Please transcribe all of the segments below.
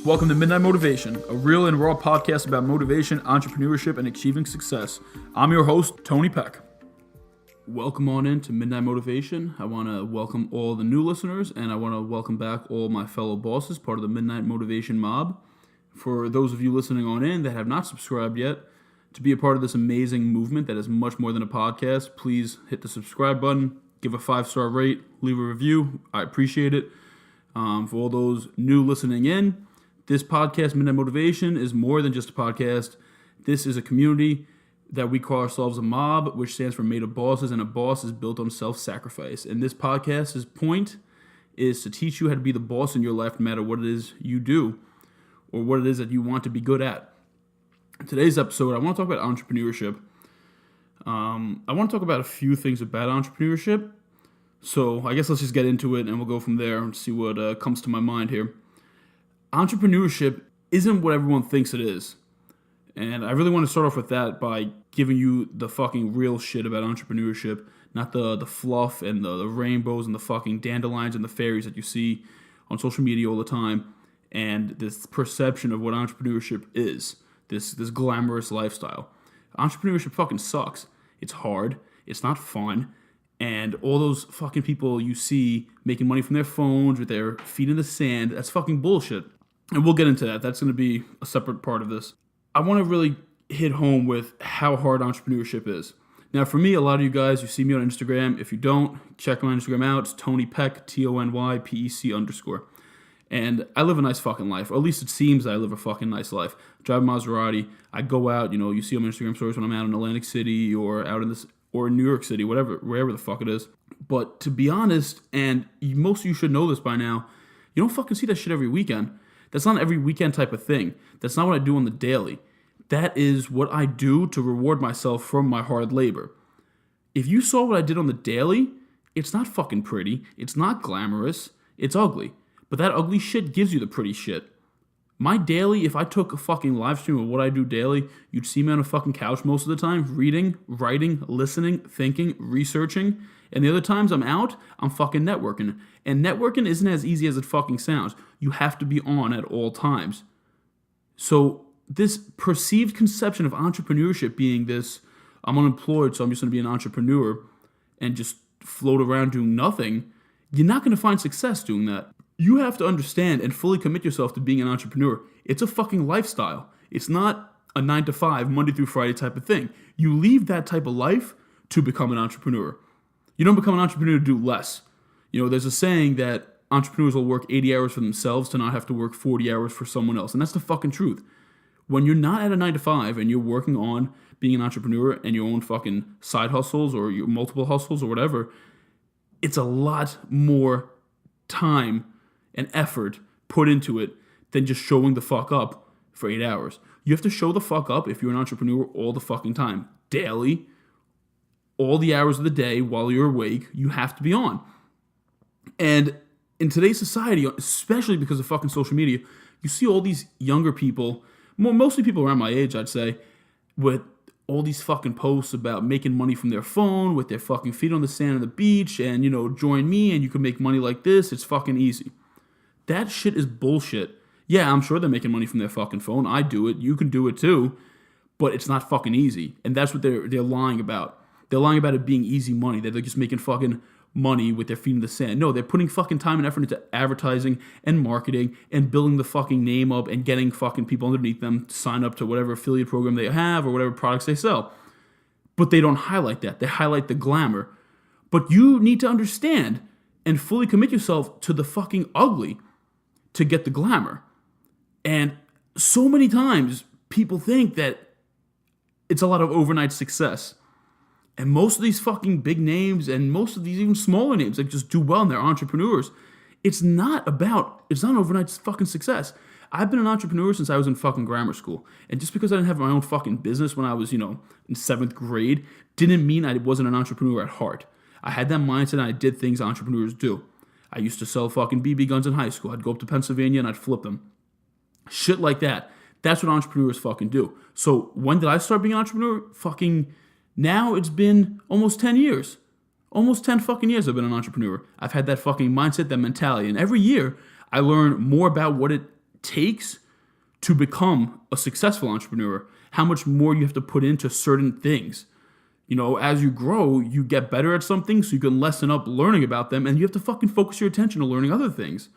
Welcome to Midnight Motivation, a real and raw podcast about motivation, entrepreneurship, and achieving success. I'm your host, Tony Pec. Welcome on in to Midnight Motivation. I want to welcome all the new listeners, and I want to welcome back all my fellow bosses, part of the Midnight Motivation mob. For those of you listening on in that have not subscribed yet, to be a part of this amazing movement that is much more than a podcast, please hit the subscribe button, give a 5-star rate, leave a review. I appreciate it. For all those new listening in, this podcast, Midnight Motivation, is more than just a podcast. This is a community that we call ourselves a mob, which stands for Made of Bosses, and a boss is built on self-sacrifice. And this podcast's point is to teach you how to be the boss in your life, no matter what it is you do or what it is that you want to be good at. In today's episode, I want to talk about entrepreneurship. I want to talk about a few things about entrepreneurship. So I guess let's just get into it and we'll go from there and see what comes to my mind here. Entrepreneurship isn't what everyone thinks it is. And I really want to start off with that by giving you the fucking real shit about entrepreneurship, not the fluff and the rainbows and the fucking dandelions and the fairies that you see on social media all the time, and this perception of what entrepreneurship is, this glamorous lifestyle. Entrepreneurship fucking sucks. It's hard. It's not fun. And all those fucking people you see making money from their phones with their feet in the sand, that's fucking bullshit. And we'll get into that. That's going to be a separate part of this. I want to really hit home with how hard entrepreneurship is. Now, for me, a lot of you guys, you see me on Instagram. If you don't, check my Instagram out. It's Tony Pec, TonyPec_. And I live a nice fucking life. Or at least it seems I live a fucking nice life. I drive a Maserati. I go out, you see on my Instagram stories when I'm out in Atlantic City or out in this, or in New York City, wherever the fuck it is. But to be honest, and most of you should know this by now, you don't fucking see that shit every weekend. That's not an every weekend type of thing. That's not what I do on the daily. That is what I do to reward myself from my hard labor. If you saw what I did on the daily, it's not fucking pretty. It's not glamorous. It's ugly. But that ugly shit gives you the pretty shit. My daily, if I took a fucking live stream of what I do daily, you'd see me on a fucking couch most of the time, reading, writing, listening, thinking, researching. And the other times I'm out, I'm fucking networking. And networking isn't as easy as it fucking sounds. You have to be on at all times. So this perceived conception of entrepreneurship being this, I'm unemployed, so I'm just going to be an entrepreneur and just float around doing nothing, you're not going to find success doing that. You have to understand and fully commit yourself to being an entrepreneur. It's a fucking lifestyle. It's not a 9-to-5, Monday through Friday type of thing. You leave that type of life to become an entrepreneur. You don't become an entrepreneur to do less. There's a saying that entrepreneurs will work 80 hours for themselves to not have to work 40 hours for someone else. And that's the fucking truth. When you're not at a 9-to-5 and you're working on being an entrepreneur and your own fucking side hustles or your multiple hustles or whatever, it's a lot more time and effort put into it than just showing the fuck up for 8 hours. You have to show the fuck up if you're an entrepreneur all the fucking time. Daily, all the hours of the day while you're awake, you have to be on. And in today's society, especially because of fucking social media, you see all these younger people, mostly people around my age, I'd say, with all these fucking posts about making money from their phone, with their fucking feet on the sand on the beach, and, join me and you can make money like this. It's fucking easy. That shit is bullshit. Yeah, I'm sure they're making money from their fucking phone. I do it. You can do it too. But it's not fucking easy. And that's what they're lying about. They're lying about it being easy money. That they're just making fucking money with their feet in the sand. No, they're putting fucking time and effort into advertising and marketing and building the fucking name up and getting fucking people underneath them to sign up to whatever affiliate program they have or whatever products they sell. But they don't highlight that. They highlight the glamour. But you need to understand and fully commit yourself to the fucking ugly to get the glamour. And so many times people think that it's a lot of overnight success. And most of these fucking big names and most of these even smaller names that just do well and they're entrepreneurs, it's not overnight fucking success. I've been an entrepreneur since I was in fucking grammar school. And just because I didn't have my own fucking business when I was, in 7th grade, didn't mean I wasn't an entrepreneur at heart. I had that mindset and I did things entrepreneurs do. I used to sell fucking BB guns in high school. I'd go up to Pennsylvania and I'd flip them. Shit like that. That's what entrepreneurs fucking do. So when did I start being an entrepreneur? Fucking now it's been almost 10 years. Almost 10 fucking years I've been an entrepreneur. I've had that fucking mindset, that mentality. And every year I learn more about what it takes to become a successful entrepreneur, how much more you have to put into certain things. As you grow, you get better at something, so you can lessen up learning about them, and you have to fucking focus your attention on learning other things.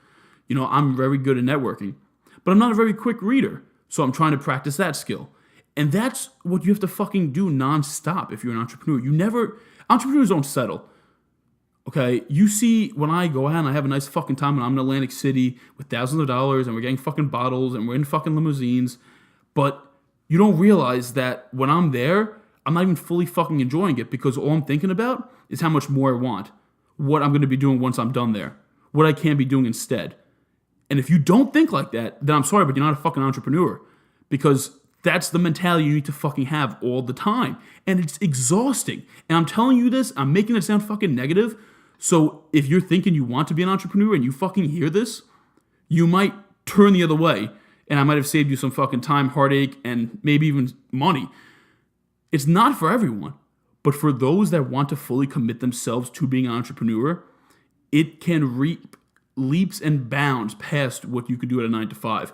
I'm very good at networking, but I'm not a very quick reader, so I'm trying to practice that skill. And that's what you have to fucking do nonstop if you're an entrepreneur. Entrepreneurs don't settle. Okay, you see, when I go out and I have a nice fucking time and I'm in Atlantic City with thousands of dollars and we're getting fucking bottles and we're in fucking limousines, but you don't realize that when I'm there, I'm not even fully fucking enjoying it because all I'm thinking about is how much more I want, what I'm going to be doing once I'm done there, what I can be doing instead. And if you don't think like that, then I'm sorry, but you're not a fucking entrepreneur, because that's the mentality you need to fucking have all the time. And it's exhausting. And I'm telling you this, I'm making it sound fucking negative. So if you're thinking you want to be an entrepreneur and you fucking hear this, you might turn the other way. And I might have saved you some fucking time, heartache, and maybe even money. It's not for everyone. But for those that want to fully commit themselves to being an entrepreneur, it can reap leaps and bounds past what you could do at a 9-to-5.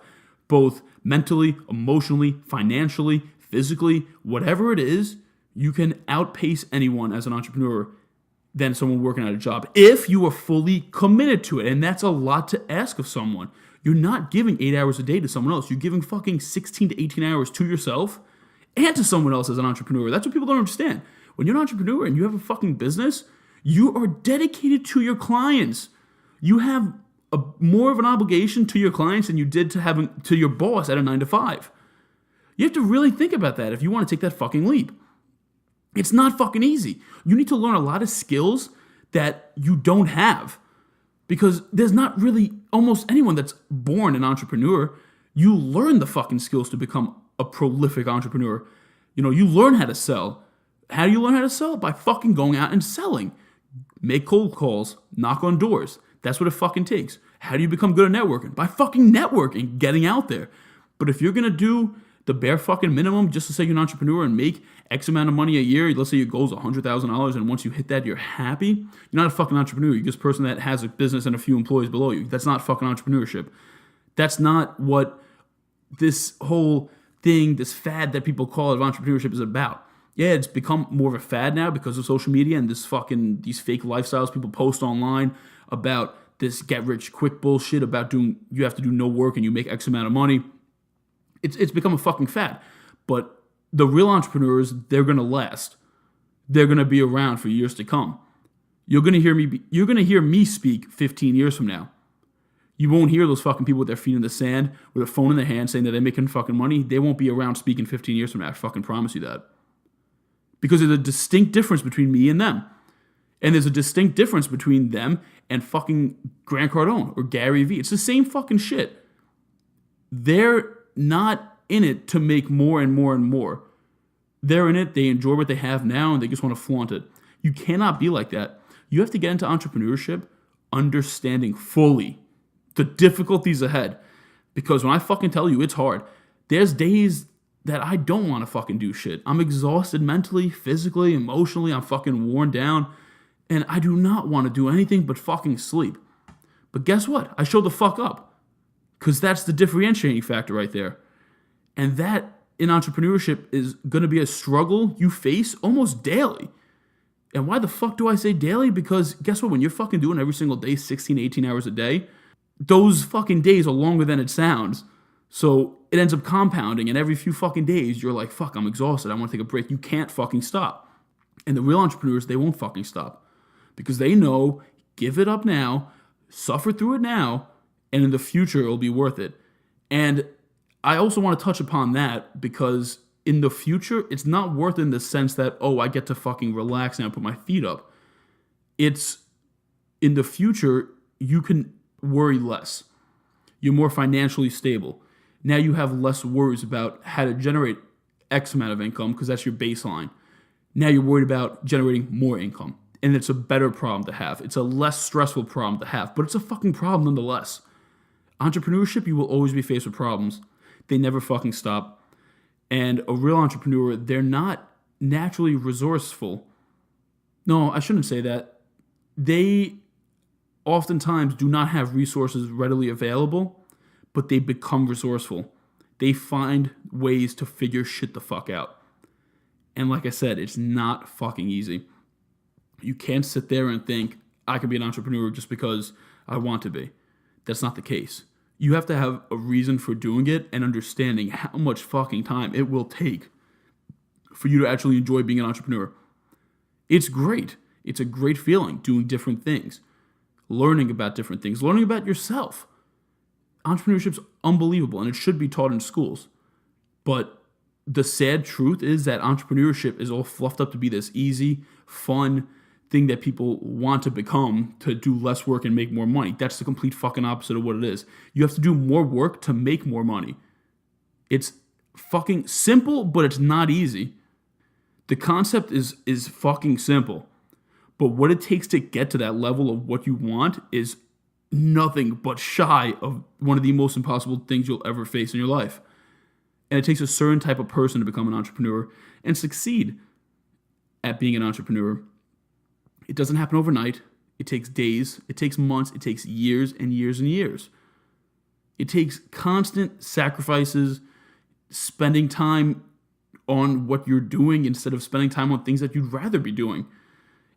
Both mentally, emotionally, financially, physically, whatever it is, you can outpace anyone as an entrepreneur than someone working at a job if you are fully committed to it. And that's a lot to ask of someone. You're not giving 8 hours a day to someone else. You're giving fucking 16 to 18 hours to yourself and to someone else as an entrepreneur. That's what people don't understand. When you're an entrepreneur and you have a fucking business, you are dedicated to your clients. You have more of an obligation to your clients than you did to your boss at a 9-to-5. You have to really think about that if you want to take that fucking leap. It's not fucking easy. You need to learn a lot of skills that you don't have, because there's not really almost anyone that's born an entrepreneur. You learn the fucking skills to become a prolific entrepreneur. You learn how to sell. How do you learn how to sell? By fucking going out and selling. Make cold calls, knock on doors. That's what it fucking takes. How do you become good at networking? By fucking networking, getting out there. But if you're going to do the bare fucking minimum just to say you're an entrepreneur and make X amount of money a year, let's say your goal is $100,000, and once you hit that, you're happy, you're not a fucking entrepreneur. You're just a person that has a business and a few employees below you. That's not fucking entrepreneurship. That's not what this whole thing, this fad that people call it of entrepreneurship is about. Yeah, it's become more of a fad now because of social media and these fake lifestyles people post online about this get-rich-quick bullshit about you have to do no work and you make X amount of money. It's become a fucking fad. But the real entrepreneurs, they're going to last. They're going to be around for years to come. You're going to hear me speak 15 years from now. You won't hear those fucking people with their feet in the sand, with a phone in their hand saying that they're making fucking money. They won't be around speaking 15 years from now. I fucking promise you that. Because there's a distinct difference between me and them. And there's a distinct difference between them and fucking Grant Cardone or Gary Vee. It's the same fucking shit. They're not in it to make more and more and more. They're in it, they enjoy what they have now, and they just want to flaunt it. You cannot be like that. You have to get into entrepreneurship understanding fully the difficulties ahead. Because when I fucking tell you it's hard, there's days that I don't want to fucking do shit. I'm exhausted mentally, physically, emotionally. I'm fucking worn down. And I do not want to do anything but fucking sleep. But guess what? I show the fuck up. Because that's the differentiating factor right there. And that, in entrepreneurship, is going to be a struggle you face almost daily. And why the fuck do I say daily? Because guess what? When you're fucking doing every single day, 16, 18 hours a day, those fucking days are longer than it sounds. So it ends up compounding. And every few fucking days, you're like, fuck, I'm exhausted. I want to take a break. You can't fucking stop. And the real entrepreneurs, they won't fucking stop. Because they know, give it up now, suffer through it now, and in the future, it'll be worth it. And I also want to touch upon that because in the future, it's not worth it in the sense that, oh, I get to fucking relax and I put my feet up. It's in the future, you can worry less. You're more financially stable. Now you have less worries about how to generate X amount of income because that's your baseline. Now you're worried about generating more income. And it's a better problem to have. It's a less stressful problem to have, but it's a fucking problem nonetheless. Entrepreneurship, you will always be faced with problems. They never fucking stop. And a real entrepreneur, they're not naturally resourceful. No, I shouldn't say that. They oftentimes do not have resources readily available, but they become resourceful. They find ways to figure shit the fuck out. And like I said, it's not fucking easy. You can't sit there and think, I can be an entrepreneur just because I want to be. That's not the case. You have to have a reason for doing it and understanding how much fucking time it will take for you to actually enjoy being an entrepreneur. It's great. It's a great feeling doing different things, learning about different things, learning about yourself. Entrepreneurship's unbelievable, and it should be taught in schools. But the sad truth is that entrepreneurship is all fluffed up to be this easy, fun thing that people want to become to do less work and make more money. That's the complete fucking opposite of what it is. You have to do more work to make more money. It's fucking simple, but it's not easy. The concept is fucking simple. But what it takes to get to that level of what you want is nothing but shy of one of the most impossible things you'll ever face in your life. And it takes a certain type of person to become an entrepreneur and succeed at being an entrepreneur. It doesn't happen overnight. It takes days, it takes months, it takes years and years and years. It takes constant sacrifices, spending time on what you're doing instead of spending time on things that you'd rather be doing.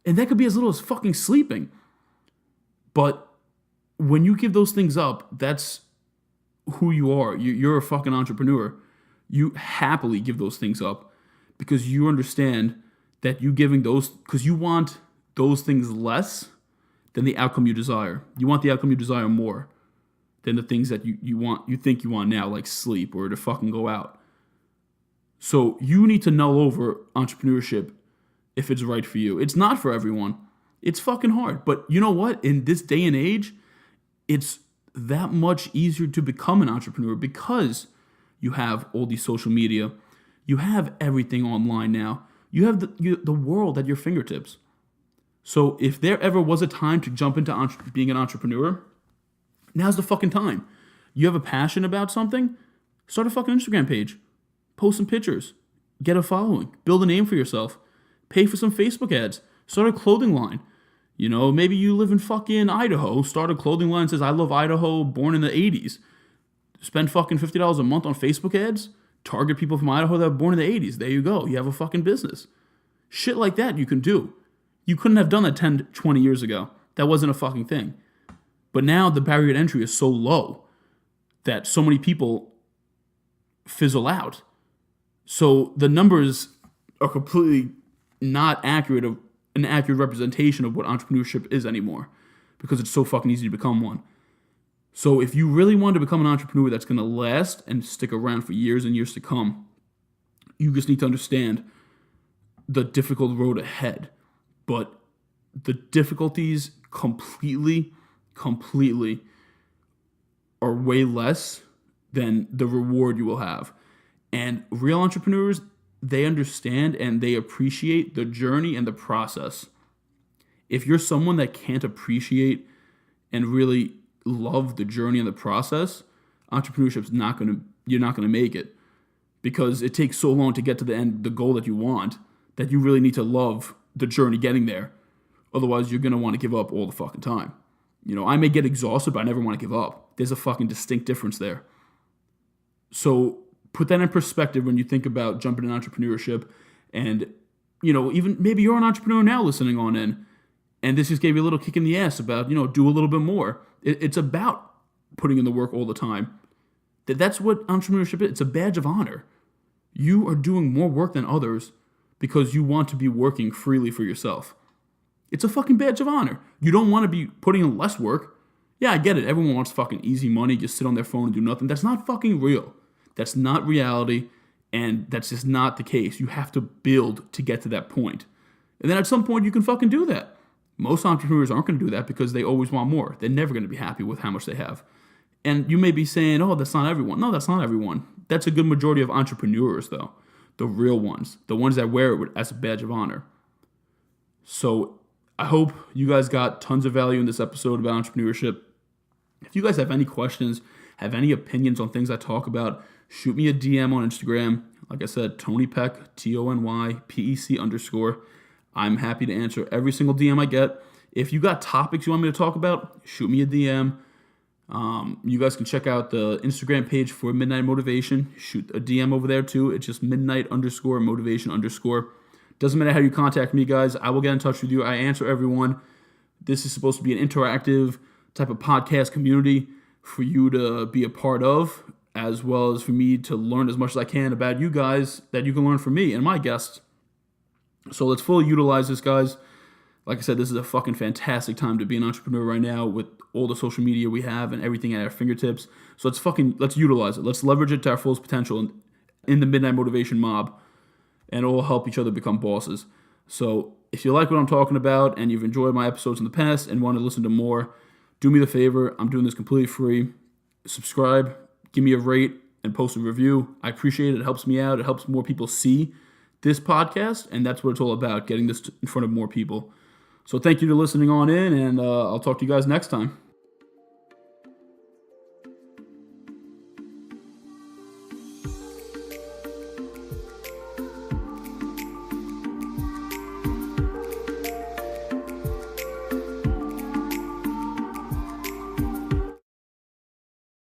And that could be as little as fucking sleeping. But when you give those things up, that's who you are. You're a fucking entrepreneur. You happily give those things up because you understand that you giving those, because you want those things less than the outcome you desire. You want the outcome you desire more than the things that you think you want now, like sleep or to fucking go out. So you need to know over entrepreneurship if it's right for you. It's not for everyone. It's fucking hard. But you know what? In this day and age, it's that much easier to become an entrepreneur because you have all these social media. You have everything online now. You have the world at your fingertips. So if there ever was a time to jump into being an entrepreneur, now's the fucking time. You have a passion about something, start a fucking Instagram page. Post some pictures. Get a following. Build a name for yourself. Pay for some Facebook ads. Start a clothing line. You know, maybe you live in fucking Idaho. Start a clothing line that says, I love Idaho, born in the 80s. Spend fucking $50 a month on Facebook ads. Target people from Idaho that were born in the 80s. There you go. You have a fucking business. Shit like that you can do. You couldn't have done that 10, 20 years ago. That wasn't a fucking thing. But now the barrier to entry is so low that so many people fizzle out. So the numbers are completely not an accurate representation of what entrepreneurship is anymore because it's so fucking easy to become one. So if you really want to become an entrepreneur that's going to last and stick around for years and years to come, you just need to understand the difficult road ahead. But the difficulties completely are way less than the reward you will have. And real entrepreneurs, they understand and they appreciate the journey and the process. If you're someone that can't appreciate and really love the journey and the process, entrepreneurship's you're not gonna make it because it takes so long to get to the end, the goal that you want, that you really need to love the journey getting there. Otherwise, you're gonna want to give up all the fucking time. You know, I may get exhausted, but I never want to give up. There's a fucking distinct difference there. So put that in perspective when you think about jumping in entrepreneurship. And, you know, even maybe you're an entrepreneur now listening on in, and this just gave you a little kick in the ass about, you know, do a little bit more. It's about putting in the work all the time. That's what entrepreneurship is. It's a badge of honor. You are doing more work than others because you want to be working freely for yourself. It's a fucking badge of honor. You don't want to be putting in less work. Yeah, I get it. Everyone wants fucking easy money, just sit on their phone and do nothing. That's not fucking real. That's not reality, and that's just not the case. You have to build to get to that point. And then at some point, you can fucking do that. Most entrepreneurs aren't going to do that because they always want more. They're never going to be happy with how much they have. And you may be saying, oh, that's not everyone. No, that's not everyone. That's a good majority of entrepreneurs, though. The real ones. The ones that wear it as a badge of honor. So I hope you guys got tons of value in this episode about entrepreneurship. If you guys have any questions, have any opinions on things I talk about, shoot me a DM on Instagram. Like I said, Tony Pec, TonyPec_. I'm happy to answer every single DM I get. If you got topics you want me to talk about, shoot me a DM. You guys can check out the Instagram page for Midnight Motivation. Shoot a DM over there too. It's just midnight_motivation_. Doesn't matter how you contact me, guys. I will get in touch with you. I answer everyone. This is supposed to be an interactive type of podcast community for you to be a part of, as well as for me to learn as much as I can about you guys that you can learn from me and my guests. So let's fully utilize this, guys. Like I said, this is a fucking fantastic time to be an entrepreneur right now with all the social media we have and everything at our fingertips. So let's utilize it. Let's leverage it to our fullest potential in the Midnight Motivation mob, and it will help each other become bosses. So if you like what I'm talking about and you've enjoyed my episodes in the past and want to listen to more, do me the favor. I'm doing this completely free. Subscribe, give me a rate, and post a review. I appreciate it. It helps me out. It helps more people see this podcast, and that's what it's all about, getting this in front of more people. So thank you for listening on in, and I'll talk to you guys next time.